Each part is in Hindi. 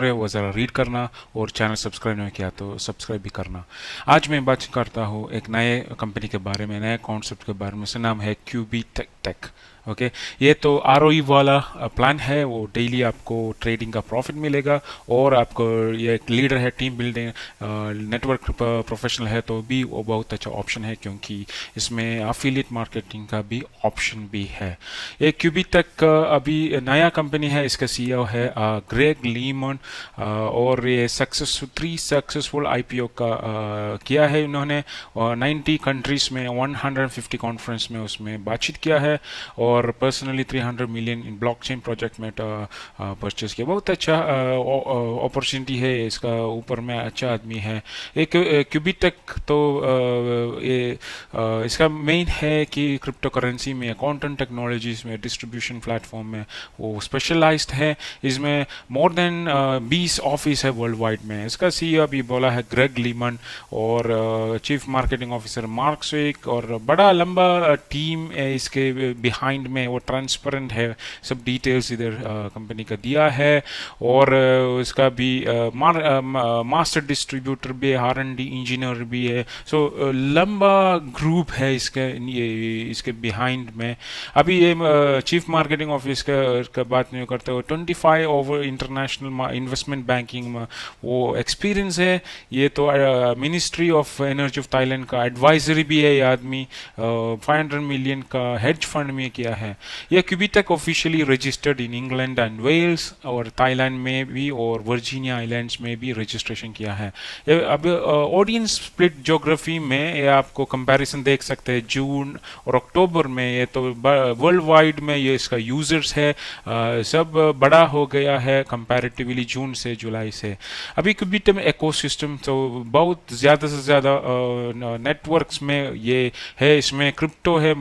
वो ज़रा रीड करना और चैनल सब्सक्राइब नहीं किया तो सब्सक्राइब भी करना। आज मैं बात करता हूँ एक नए कंपनी के बारे में, नए कॉन्सेप्ट के बारे में। इसका नाम है क्यूबी टेक। ओके, ये तो आरओई वाला प्लान है। वो डेली आपको ट्रेडिंग का प्रॉफिट मिलेगा और आपको ये एक लीडर है, टीम बिल्डिंग नेटवर्क प्रोफेशनल है तो भी वो बहुत अच्छा ऑप्शन है, क्योंकि इसमें अफिलिएट मार्केटिंग का भी ऑप्शन भी है। ये क्यूबी टेक अभी नया कंपनी है, इसका सीईओ है ग्रेग लीमन और ये सक्सेसफुल आईपीओ का किया है इन्होंने। 90 कंट्रीज में 150 कॉन्फ्रेंस में उसमें बातचीत किया है और personally 300 million in blockchain project में परचेज किया। बहुत अच्छा अपॉर्चुनिटी है, इसका ऊपर में अच्छा आदमी है। एक क्यूबीटेक तो ये इसका मेन है कि क्रिप्टो करेंसी में, कंटेंट टेक्नोलॉजीज में, डिस्ट्रीब्यूशन प्लेटफॉर्म में वो स्पेशलाइज्ड है। इसमें मोर देन 20 ऑफिस है वर्ल्ड वाइड में। इसका सीईओ अभी बोला है ग्रेग लीमन और चीफ मार्केटिंग ऑफिसर मार्क स्विक, और बड़ा लंबा टीम है इसके बिहाइंड में। वो ट्रांसपेरेंट है, सब डिटेल्स इधर कंपनी का दिया है। और इसका भी मास्टर डिस्ट्रीब्यूटर भी है, R&D इंजीनियर भी है। सो लंबा ग्रुप है इसके बिहाइंड में। अभी ये चीफ मार्केटिंग ऑफिसर का बात नहीं करते हो, 25 ओवर इंटरनेशनल इन्वेस्टमेंट बैंकिंग में वो एक्सपीरियंस है। ये तो ministry of energy of Thailand का एडवाइजरी भी है ये आदमी। 500 मिलियन का हेज फंड में किया है। यह QBTech officially registered in England and Wales और थाईलैंड में भी और वर्जीनिया आइलैंड्स में भी रजिस्ट्रेशन किया है। अब ऑडियंस स्प्लिट ज्योग्राफी में ये आपको कंपैरिजन देख सकते हैं। जून और अक्टूबर में ये तो वर्ल्ड वाइड में ये इसका यूजर्स है सब बड़ा हो गया है कंपैरेटिवली जून से जुलाई से। अभी क्यूबीटेक में इकोसिस्टम तो बहुत ज़्यादा से ज़्यादा नेटवर्क्स में ये है। इसमें क्रिप्टो है,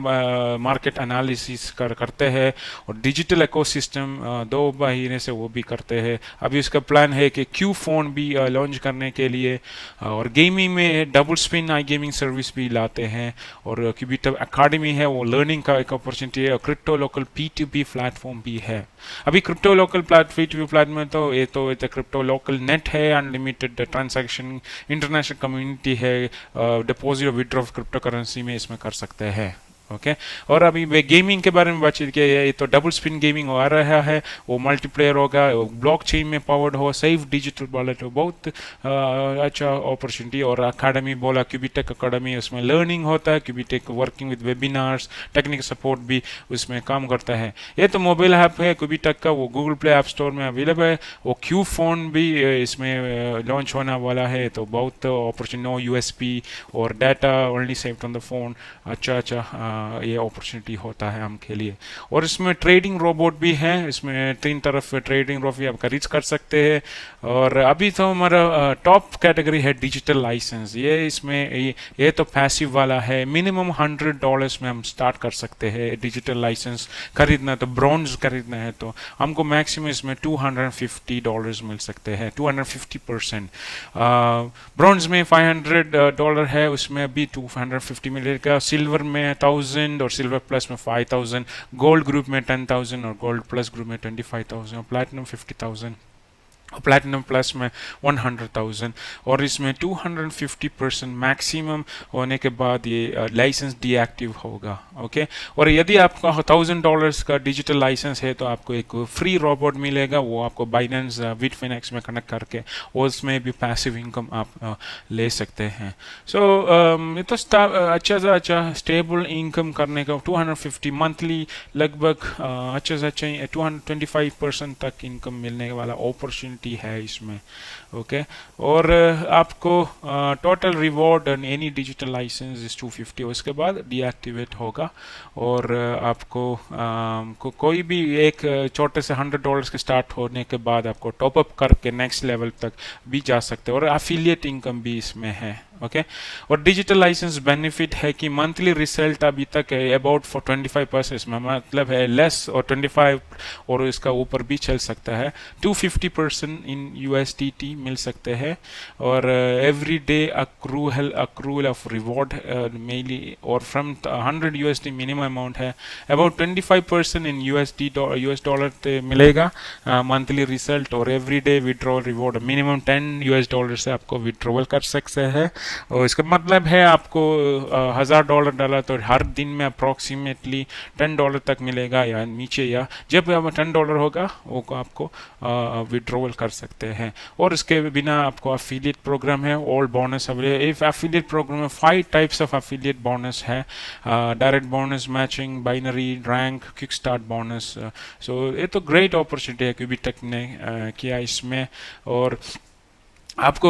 मार्केट एनालिसिस करते हैं और डिजिटल इकोसिस्टम 2 महीने से वो भी करते हैं। अभी उसका प्लान है कि क्यू फोन भी लॉन्च करने के लिए, और गेमिंग में डबल स्पिन आई गेमिंग सर्विस भी लाते हैं। और क्यूबीटेक अकाडमी है, वो लर्निंग का एक अपॉर्चुनिटी है। और क्रिप्टो लोकल P2P प्लेटफॉर्म भी है। अभी क्रिप्टो लोकल P2P प्लेटफॉर्म तो ये तो क्रिप्टो लोकल नेट है, अनलिमिटेड ट्रांजैक्शन, इंटरनेशनल कम्युनिटी है, डिपॉजिट और विड्रॉ ऑफ क्रिप्टो करेंसी में इसमें कर सकते हैं। ओके और अभी वे गेमिंग के बारे में बातचीत की है। ये तो डबल स्पिन गेमिंग आ रहा है, वो मल्टीप्लेयर होगा, ब्लॉकचेन में पावर्ड हो, सेफ डिजिटल वॉलेट हो। बहुत अच्छा अपॉर्चुनिटी। और अकाडमी बोला क्यूबीटेक अकाडमी, उसमें लर्निंग होता है। QBTech working with webinars, technical support भी उसमें काम करता है। ये तो मोबाइल ऐप है क्यूबीटेक का, वो गूगल प्ले ऐप स्टोर में अवेलेबल है। वो क्यू फोन भी इसमें लॉन्च होने वाला है। तो बहुत अपॉर्चुनिटी, नो USB और data only saved on the phone. अच्छा ये अपॉर्चुनिटी होता है हम के लिए। और इसमें ट्रेडिंग रोबोट भी है। इसमें 3 तरफ ट्रेडिंग रोबोट आप खरीद कर सकते हैं। और अभी तो हमारा टॉप कैटेगरी है डिजिटल लाइसेंस। ये इसमें ये तो पैसिव वाला है। मिनिमम $100 में हम स्टार्ट कर सकते हैं डिजिटल लाइसेंस खरीदना। तो ब्रॉन्ज खरीदना है तो हमको मैक्सिमम इसमें $250 मिल सकते हैं, 250%। ब्रॉन्ज में $500 है, उसमें अभी 250 मिलेगा। सिल्वर में 1000 और सिल्वर प्लस में 5000, गोल्ड ग्रुप में 10,000 और गोल्ड प्लस ग्रुप में 25,000 और प्लैटिनम 50,000, प्लैटिनम प्लस में 100,000। और इसमें 250% मैक्सिमम होने के बाद ये लाइसेंस डीएक्टिव होगा। ओके और यदि आपका $1000 का डिजिटल लाइसेंस है तो आपको एक फ्री रोबोट मिलेगा। वो आपको बाइनेंस बिटफिनेक्स में कनेक्ट करके और उसमें भी पैसिव इनकम आप ले सकते हैं। सो ये तो अच्छा स्टेबल इनकम करने का 250 मंथली लगभग अच्छा से अच्छा 225% तक इनकम मिलने वाला अपॉर्चुनिटी है इसमें। ओके और आपको total reward and any digital licence is 250, उसके बाद डीएक्टिवेट होगा। और आपको कोई भी एक छोटे से $100 के स्टार्ट होने के बाद आपको टॉपअप करके नेक्स्ट लेवल तक भी जा सकते हैं। और एफिलिएट इनकम भी इसमें है। ओके और डिजिटल लाइसेंस बेनिफिट है कि मंथली रिजल्ट अभी तक है अबाउट फॉर 25% में, मतलब है लेस और 25 और इसका ऊपर भी चल सकता है। 250% इन USDT मिल सकते हैं और every day accrual of reward mainly और फ्रॉम 100 USD मिनिमम अमाउंट है। अबाउट 25% इन US डॉलर मिलेगा मंथली रिजल्ट और every day withdrawal reward minimum $10 से आपको विड्रॉल कर सकते हैं। और इसका मतलब है आपको $1000 डाला तो हर दिन में अप्रोक्सीमेटली $10 तक मिलेगा या नीचे, या जब $10 होगा वो आपको विड्रॉल कर सकते हैं। और इसके बिना आपको अफिलिएट प्रोग्राम है, all bonus available. Affiliate program में 5 टाइप्स ऑफ अफिलिएट बोनस है, direct bonus, matching, binary, rank, quick start bonus. So ये तो ग्रेट अपॉर्चुनिटी है क्यूबी टेक ने किया इसमें। और आपको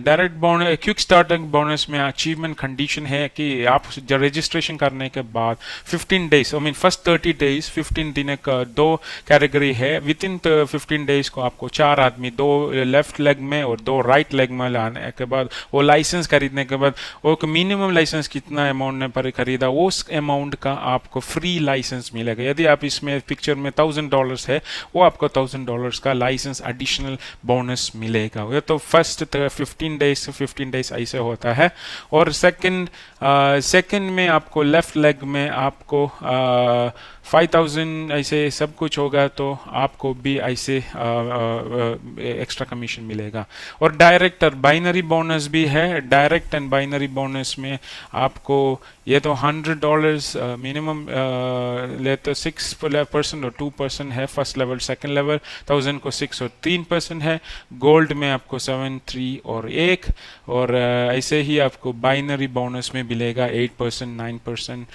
direct bonus, quick starting bonus में अचीवमेंट कंडीशन है कि आप रजिस्ट्रेशन करने के बाद 15 days, I mean first 30 days 15 दिन का 2 कैटेगरी है। विद इन 15 डेज को आपको 4 आदमी, 2 लेफ्ट लेग में और 2 राइट लेग में लाने के बाद, वो लाइसेंस खरीदने के बाद, वो मिनिमम लाइसेंस कितना अमाउंट ने पर खरीदा उस अमाउंट का आपको फ्री लाइसेंस मिलेगा। यदि आप इसमें पिक्चर में $1000 है, वो आपको $1000 का लाइसेंस एडिशनल बोनस मिलेगा। ये तो फर्स्ट 15 डेज ऐसे होता है। और सेकंड में आपको लेफ्ट लेग में आपको 5000 ऐसे सब कुछ होगा तो आपको भी ऐसे एक्स्ट्रा कमीशन मिलेगा। और डायरेक्ट और बाइनरी बोनस भी है। डायरेक्ट एंड बाइनरी बोनस में आपको ये तो $100 मिनिमम लेते 6% और 2% है फर्स्ट लेवल, सेकंड लेवल 1000 को 6 और 3% है। गोल्ड में आपको 7, 3 और 1 और ऐसे ही आपको बाइनरी बोनस में मिलेगा 8%, 9%,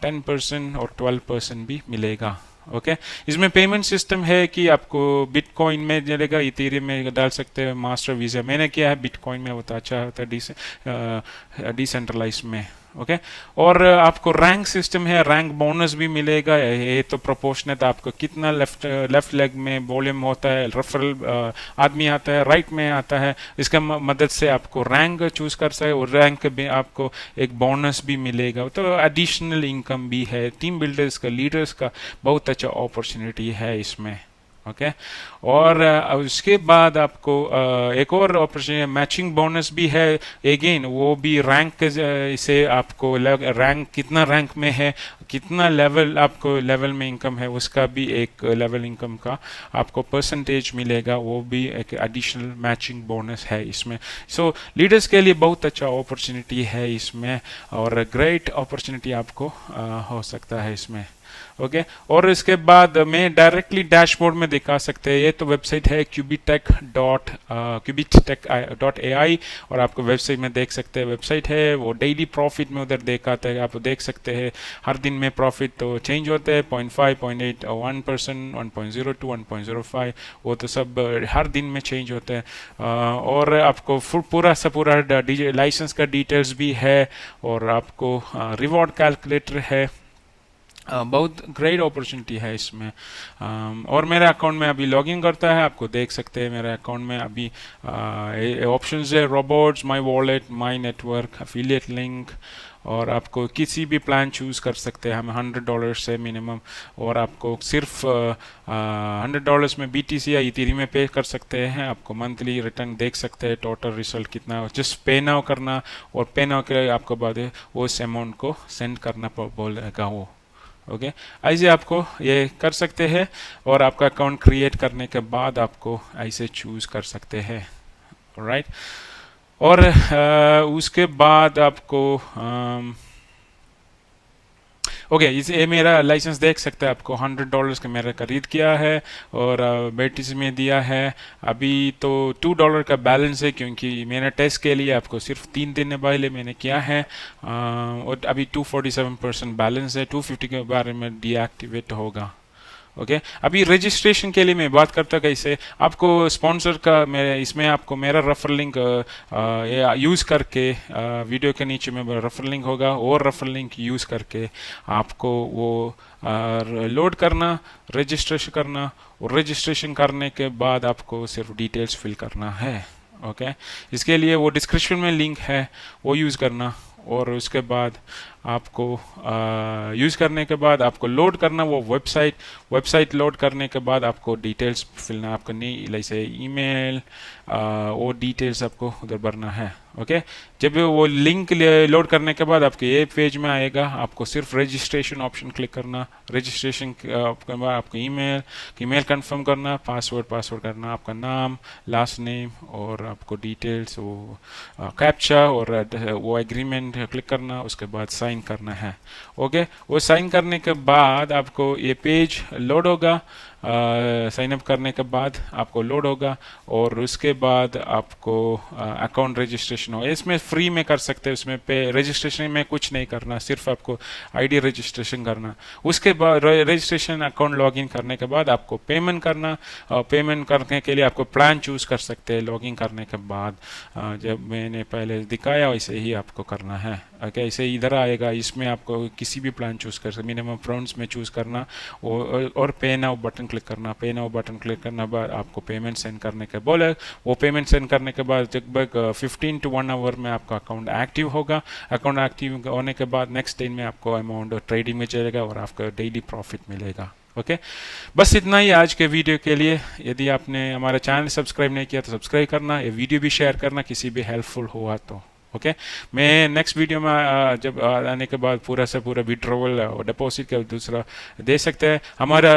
10% और 12% भी मिलेगा। ओके इसमें पेमेंट सिस्टम है कि आपको बिटकॉइन में मिलेगा, इथेरियम में डाल सकते हैं, मास्टर वीजा मैंने किया है, बिटकॉइन में होता अच्छा होता है डिसेंट्रलाइज में। ओके और आपको रैंक सिस्टम है, रैंक बोनस भी मिलेगा। ये तो प्रोपोर्शनेट आपको कितना लेफ्ट लेग में वॉल्यूम होता है, रेफरल आदमी आता है, राइट में आता है, इसका मदद से आपको रैंक चूज कर सकते हैं और रैंक में आपको एक बोनस भी मिलेगा। तो एडिशनल इनकम भी है। टीम बिल्डर्स का, लीडर्स का बहुत अच्छा अपॉर्चुनिटी है इसमें। ओके और उसके बाद आपको एक और अपॉर्चुनिटी मैचिंग बोनस भी है। अगेन वो भी रैंक से आपको रैंक कितना रैंक में है, कितना लेवल आपको लेवल में इनकम है, उसका भी एक लेवल इनकम का आपको परसेंटेज मिलेगा। वो भी एक एडिशनल मैचिंग बोनस है इसमें। सो लीडर्स के लिए बहुत अच्छा अपॉर्चुनिटी है इसमें और ग्रेट अपॉर्चुनिटी आपको हो सकता है इसमें। ओके और इसके बाद मैं डायरेक्टली डैशबोर्ड में दिखा सकते हैं। ये तो वेबसाइट है qubitech.ai और आपको वेबसाइट में देख सकते हैं। वेबसाइट है वो डेली प्रॉफिट में उधर दिखाता है, आप देख सकते हैं। हर दिन में प्रॉफिट तो चेंज होते हैं 0.5, 0.8, 1%, 1.02, 1.05, वो तो सब हर दिन में चेंज होते हैं। और आपको पूरा लाइसेंस का डिटेल्स भी है और आपको रिवॉर्ड कैलकुलेटर है। बहुत ग्रेट अपॉर्चुनिटी है इसमें। और मेरे अकाउंट में अभी लॉगिन करता है, आपको देख सकते हैं मेरे अकाउंट में अभी ऑप्शंस है, robots, my wallet, my network, affiliate link और आपको किसी भी प्लान चूज़ कर सकते हैं हम $100 से मिनिमम। और आपको सिर्फ $100 में BTC या इथेरियम में पे कर सकते हैं। आपको मंथली रिटर्न देख सकते हैं, टोटल रिजल्ट कितना, जस्ट पे नाउ करना और पे नाउ के आपको बाद उस अमाउंट को सेंड करना बोलेगा वो। ओके ऐसे आपको ये कर सकते हैं और आपका अकाउंट क्रिएट करने के बाद आपको ऐसे चूज कर सकते हैं। राइट और उसके बाद आपको ओके ये मेरा लाइसेंस देख सकते हैं, आपको $100 का मेरा खरीद किया है और BTC में दिया है। अभी तो $2 का बैलेंस है क्योंकि मैंने टेस्ट के लिए आपको सिर्फ 3 दिन पहले मैंने किया है और अभी 247% बैलेंस है। 250 के बारे में डीएक्टिवेट होगा। ओके अभी रजिस्ट्रेशन के लिए मैं बात करता कैसे आपको स्पॉन्सर का मेरे इसमें आपको मेरा रेफरल लिंक यूज़ करके वीडियो के नीचे में रेफरल लिंक होगा और रेफरल लिंक यूज़ करके आपको वो लोड करना, रजिस्ट्रेशन करना और रजिस्ट्रेशन करने के बाद आपको सिर्फ डिटेल्स फिल करना है। ओके। इसके लिए वो डिस्क्रिप्शन में लिंक है, वो यूज़ करना। और उसके बाद आपको यूज़ करने के बाद आपको लोड करना वो वेबसाइट लोड करने के बाद आपको डिटेल्स फिलना, आपको नहीं जैसे ईमेल, वो डिटेल्स आपको उधर भरना है। ओके। जब वो लिंक लोड करने के बाद आपके ये पेज में आएगा, आपको सिर्फ रजिस्ट्रेशन ऑप्शन क्लिक करना। रजिस्ट्रेशन के बाद आपको ईमेल कंफर्म करना, पासवर्ड करना, आपका नाम, लास्ट नेम और आपको डिटेल्स, वो कैप्चा और वो एग्रीमेंट क्लिक करना। उसके बाद साइन करना है। ओके। वो साइन करने के बाद आपको ये पेज लोड होगा। साइन अप करने के बाद आपको लोड होगा और उसके बाद आपको अकाउंट रजिस्ट्रेशन हो। इसमें फ्री में कर सकते हैं, उसमें पे रजिस्ट्रेशन में कुछ नहीं करना, सिर्फ आपको आईडी रजिस्ट्रेशन करना। उसके बाद रजिस्ट्रेशन अकाउंट लॉगिन करने के बाद आपको पेमेंट करना। पेमेंट करने के लिए आपको प्लान चूज कर सकते हैं लॉगिन करने के बाद। जब मैंने पहले दिखाया वैसे ही आपको करना है। ओके। ऐसे इधर आएगा, इसमें आपको किसी भी प्लान चूज कर सकते, मिनिमम प्राउंड्स में चूज करना और पे नाउ बटन क्लिक करना। पे नाउ बटन क्लिक करने के बाद आपको पेमेंट सेंड करने के बोले, वो पेमेंट सेंड करने के बाद लगभग 15 to 1 आवर में आपका अकाउंट एक्टिव होगा। अकाउंट एक्टिव होने के बाद नेक्स्ट दिन में आपको अमाउंट ट्रेडिंग में चलेगा और आपका डेली प्रॉफिट मिलेगा। ओके। बस इतना ही आज के वीडियो के लिए। यदि आपने हमारा चैनल सब्सक्राइब नहीं किया तो सब्सक्राइब करना, ये वीडियो भी शेयर करना किसी भी हेल्पफुल हुआ तो। ओके। मैं नेक्स्ट वीडियो में जब आने के बाद पूरा से पूरा विड्रॉवल और डिपॉजिट का दूसरा दे सकते हैं। हमारा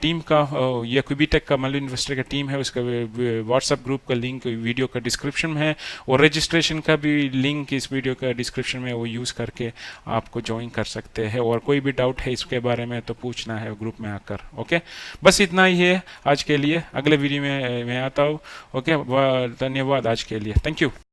टीम का ये क्यूबीटेक का मल्टी इन्वेस्टर का टीम है, उसका व्हाट्सएप ग्रुप का लिंक वीडियो का डिस्क्रिप्शन में है और रजिस्ट्रेशन का भी लिंक इस वीडियो का डिस्क्रिप्शन में, वो यूज़ करके आपको ज्वाइन कर सकते हैं। और कोई भी डाउट है इसके बारे में तो पूछना है ग्रुप में आकर। ओके। बस इतना ही है आज के लिए। अगले वीडियो में मैं आता हूँ। ओके। धन्यवाद आज के लिए। Thank you.